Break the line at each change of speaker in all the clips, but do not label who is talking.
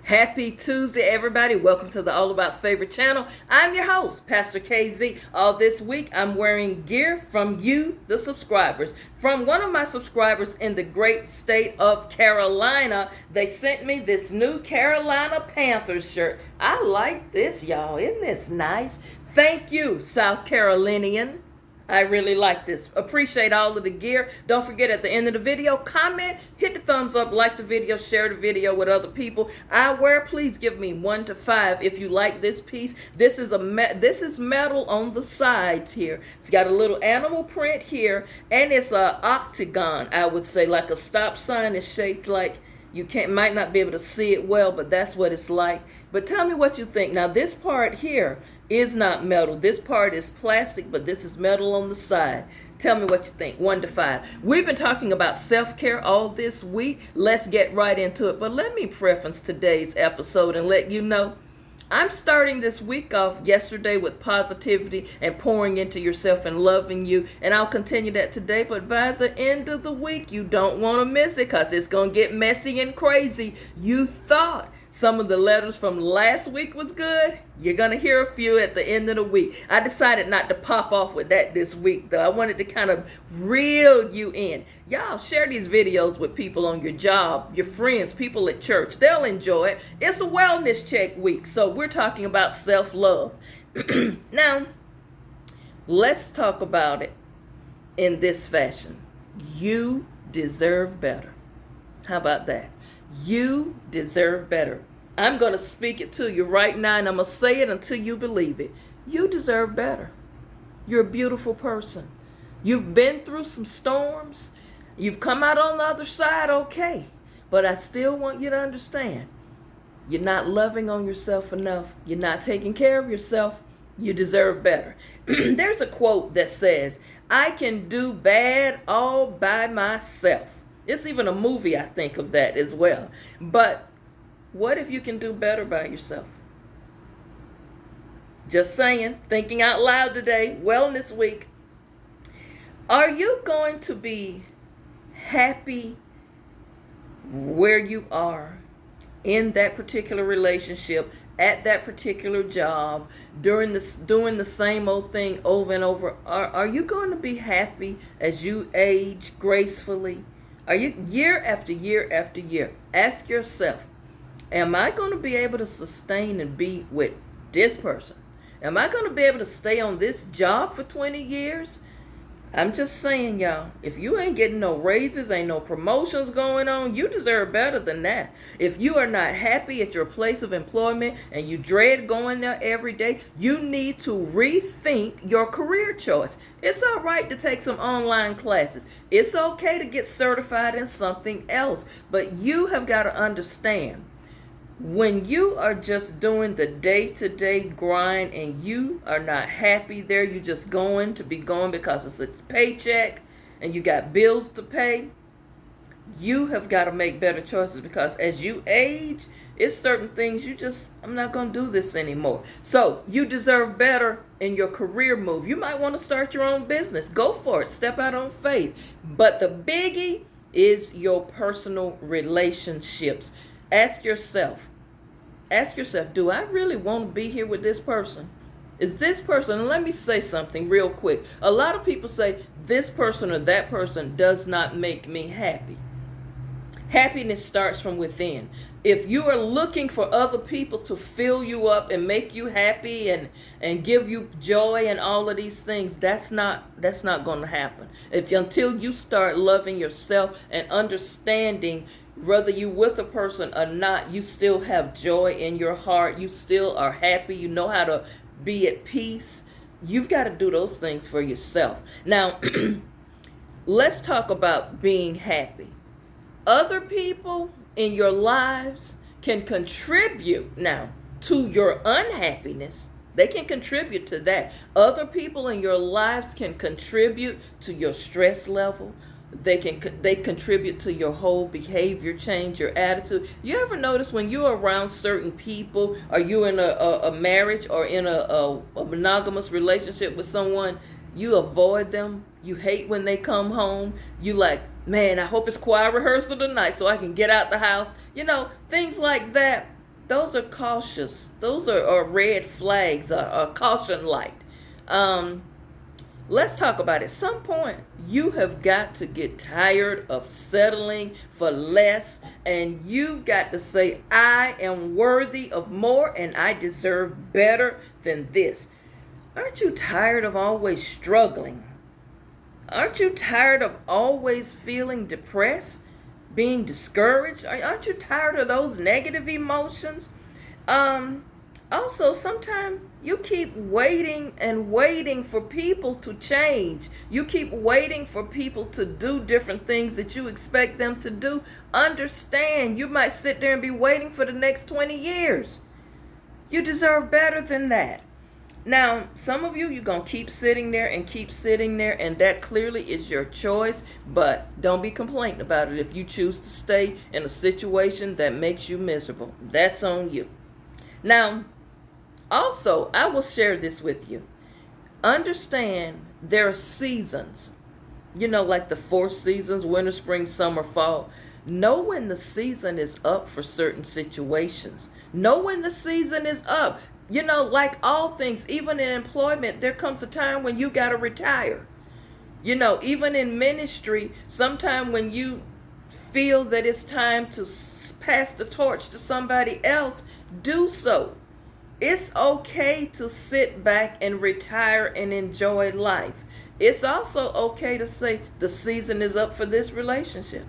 Happy Tuesday, everybody. Welcome to the All About Favorite channel. I'm your host, Pastor KZ. All this week, I'm wearing gear from you, the subscribers. From one of my subscribers in the great state of Carolina, they sent me this new Carolina Panthers shirt. I like this, y'all. Isn't this nice? Thank you, South Carolinian. I really like this. Appreciate all of the gear. Don't forget at the end of the video, comment, hit the thumbs up, like the video, share the video with other people. I wear, please give me 1 to 5 if you like this piece. This is metal on the sides here. It's got a little animal print here, and it's a octagon, I would say, like a stop sign is shaped like. You might not be able to see it well, but that's what it's like. But tell me what you think. Now, this part here is not metal. This part is plastic, but this is metal on the side. Tell me what you think. 1 to 5. We've been talking about self-care all this week. Let's get right into it. But let me preface today's episode and let you know I'm starting this week off yesterday with positivity and pouring into yourself and loving you. And I'll continue that today. But by the end of the week, you don't want to miss it because it's going to get messy and crazy. You thought some of the letters from last week was good. You're going to hear a few at the end of the week. I decided not to pop off with that this week, though. I wanted to kind of reel you in. Y'all share these videos with people on your job, your friends, people at church. They'll enjoy it. It's a wellness check week, so we're talking about self-love. Now, let's talk about it in this fashion. You deserve better. How about that? You deserve better. I'm going to speak it to you right now, and I'm going to say it until you believe it. You deserve better. You're a beautiful person. You've been through some storms. You've come out on the other side okay. But I still want you to understand, you're not loving on yourself enough. You're not taking care of yourself. You deserve better. There's a quote that says, I can do bad all by myself. It's even a movie, I think, of that as well. But what if you can do better by yourself? Just saying, thinking out loud today, Wellness Week. Are you going to be happy where you are in that particular relationship, at that particular job, doing the same old thing over and over? Are you going to be happy as you age gracefully? Are you year after year after year? Ask yourself, am I going to be able to sustain and be with this person? Am I going to be able to stay on this job for 20 years? I'm just saying, y'all, if you ain't getting no raises, ain't no promotions going on, you deserve better than that. If you are not happy at your place of employment and you dread going there every day, you need to rethink your career choice. It's all right to take some online classes. It's okay to get certified in something else. But you have got to understand, when you are just doing the day-to-day grind and you are not happy there, you just going to be going because it's a paycheck and you got bills to pay, you have got to make better choices, because as you age, it's certain things I'm not going to do this anymore. So you deserve better in your career move. You might want to start your own business. Go for it. Step out on faith. But the biggie is your personal relationships. Ask yourself, do I really want to be here with this person? Is this person, and let me say something real quick. A lot of people say this person or that person does not make me happy. Happiness starts from within. If you are looking for other people to fill you up and make you happy and give you joy and all of these things, that's not going to happen. Until you start loving yourself and understanding, whether you with a person or not, you still have joy in your heart. You still are happy. You know how to be at peace. You've got to do those things for yourself. Now, let's talk about being happy. Other people in your lives can contribute now to your unhappiness. They can contribute to that. Other people in your lives can contribute to your stress level. They contribute to your whole behavior change, your attitude. You ever notice when you're around certain people, or you in a marriage or in a monogamous relationship with someone, you avoid them. You hate when they come home. You like, man, I hope it's choir rehearsal tonight so I can get out the house. Things like that. those are cautious. Those are red flags, a caution light. Um, let's talk about it. At some point, you have got to get tired of settling for less, and you've got to say, I am worthy of more and I deserve better than this. Aren't you tired of always struggling? Aren't you tired of always feeling depressed, being discouraged? Aren't you tired of those negative emotions? Um, Also, sometimes you keep waiting and waiting for people to change. You keep waiting for people to do different things that you expect them to do. Understand, you might sit there and be waiting for the next 20 years. You deserve better than that. Now, some of you, you're going to keep sitting there and keep sitting there, and that clearly is your choice, but don't be complaining about it if you choose to stay in a situation that makes you miserable. That's on you. Now, also, I will share this with you. Understand there are seasons, like the 4 seasons: winter, spring, summer, fall. Know when the season is up for certain situations. Know when the season is up. Like all things, even in employment, there comes a time when you got to retire. Even in ministry, sometime when you feel that it's time to pass the torch to somebody else, do so. It's okay to sit back and retire and enjoy life. It's also okay to say the season is up for this relationship.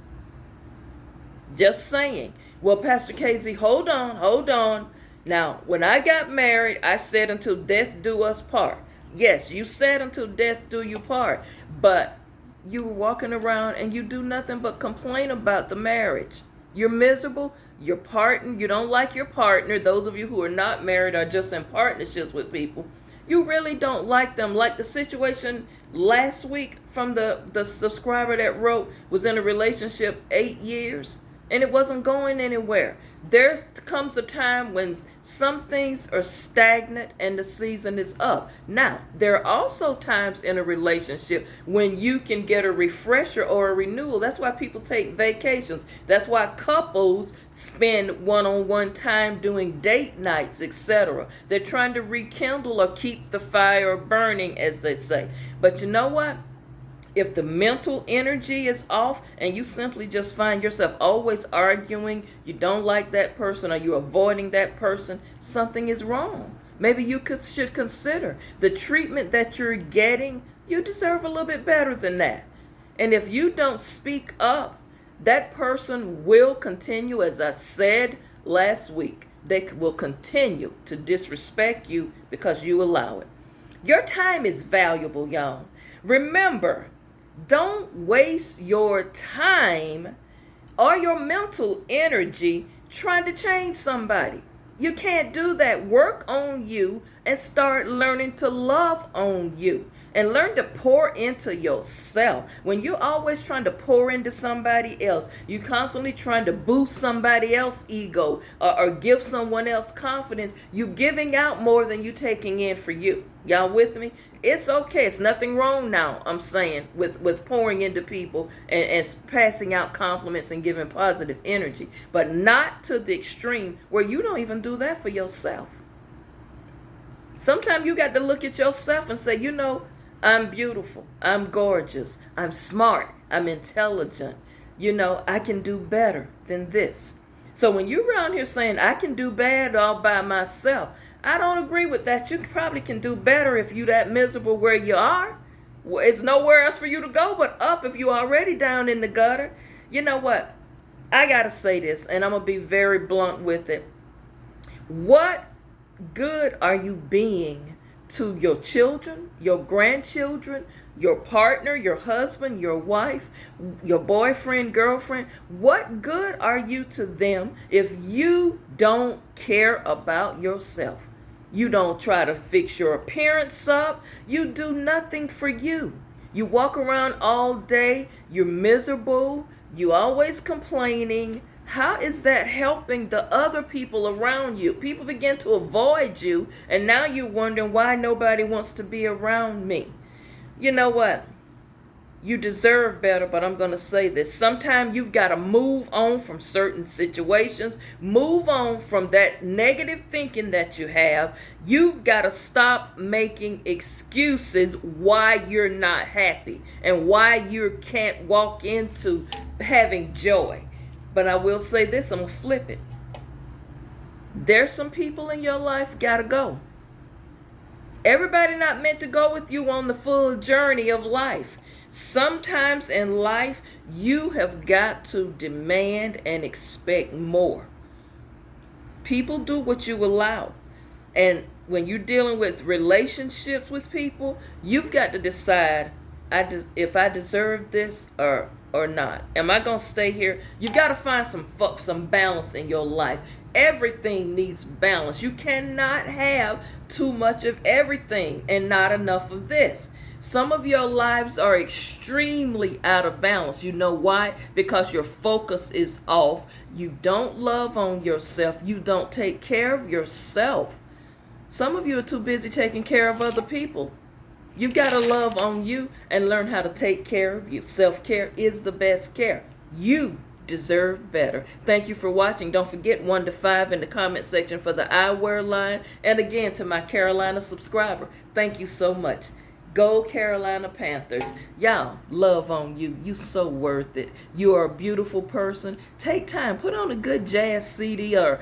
Just saying. Well, Pastor Casey, hold on. Now, when I got married, I said until death do us part. Yes, you said until death do you part. But you were walking around and you do nothing but complain about the marriage. You're miserable. Your partner, you don't like your partner. Those of you who are not married are just in partnerships with people. You really don't like them. Like the situation last week from the subscriber that wrote was in a relationship 8 years and it wasn't going anywhere. There comes a time when some things are stagnant and the season is up. Now, there are also times in a relationship when you can get a refresher or a renewal. That's why people take vacations. That's why couples spend one-on-one time doing date nights, etc. They're trying to rekindle or keep the fire burning, as they say. But you know what? If the mental energy is off and you simply just find yourself always arguing, you don't like that person or you're avoiding that person, something is wrong. Maybe you should consider the treatment that you're getting. You deserve a little bit better than that. And if you don't speak up, that person will continue, as I said last week, they will continue to disrespect you because you allow it. Your time is valuable, y'all. Remember, don't waste your time or your mental energy trying to change somebody. You can't do that. Work on you and start learning to love on you. And learn to pour into yourself. When you're always trying to pour into somebody else, you're constantly trying to boost somebody else's ego or give someone else confidence, you're giving out more than you're taking in for you. Y'all with me? It's okay. It's nothing wrong now, I'm saying, with pouring into people and passing out compliments and giving positive energy. But not to the extreme where you don't even do that for yourself. Sometimes you got to look at yourself and say, I'm beautiful. I'm gorgeous. I'm smart. I'm intelligent. I can do better than this. So when you're around here saying, I can do bad all by myself, I don't agree with that. You probably can do better if you're that miserable where you are. It's nowhere else for you to go but up if you're already down in the gutter. You know what? I got to say this, and I'm going to be very blunt with it. What good are you being to your children, your grandchildren, your partner, your husband, your wife, your boyfriend, girlfriend? What good are you to them if you don't care about yourself? You don't try to fix your appearance up. You do nothing for you. You walk around all day. You're miserable. You always complaining. How is that helping the other people around you? People begin to avoid you, and now you're wondering why nobody wants to be around me. You know what? You deserve better, but I'm going to say this. Sometimes you've got to move on from certain situations. Move on from that negative thinking that you have. You've got to stop making excuses why you're not happy and why you can't walk into having joy. But I will say this, I'm going to flip it. There's some people in your life got to go. Everybody not meant to go with you on the full journey of life. Sometimes in life, you have got to demand and expect more. People do what you allow. And when you're dealing with relationships with people, you've got to decide if I deserve this or not. Am I going to stay here? You've got to find some balance in your life. Everything needs balance. You cannot have too much of everything and not enough of this. Some of your lives are extremely out of balance. You know why? Because your focus is off. You don't love on yourself. You don't take care of yourself. Some of you are too busy taking care of other people. You've got to love on you and learn how to take care of you. Self-care is the best care. You deserve better. Thank you for watching. Don't forget 1 to 5 in the comment section for the I Wear line. And again, to my Carolina subscriber, thank you so much. Go Carolina Panthers. Y'all, love on you. You so worth it. You are a beautiful person. Take time. Put on a good jazz CD or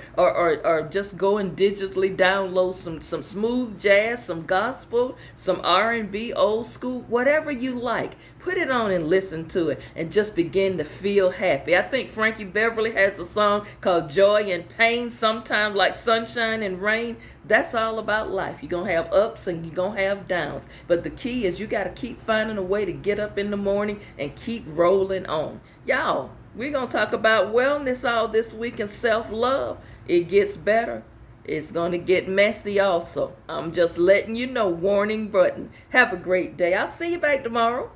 just go and digitally download some smooth jazz, some gospel, some R&B, old school, whatever you like. Put it on and listen to it and just begin to feel happy. I think Frankie Beverly has a song called Joy and Pain, sometimes like sunshine and rain. That's all about life. You're going to have ups and you're going to have downs. But the key is you got to keep finding a way to get up in the morning and keep rolling on. Y'all, we're going to talk about wellness all this week and self-love. It gets better. It's going to get messy also. I'm just letting you know, warning button. Have a great day. I'll see you back tomorrow.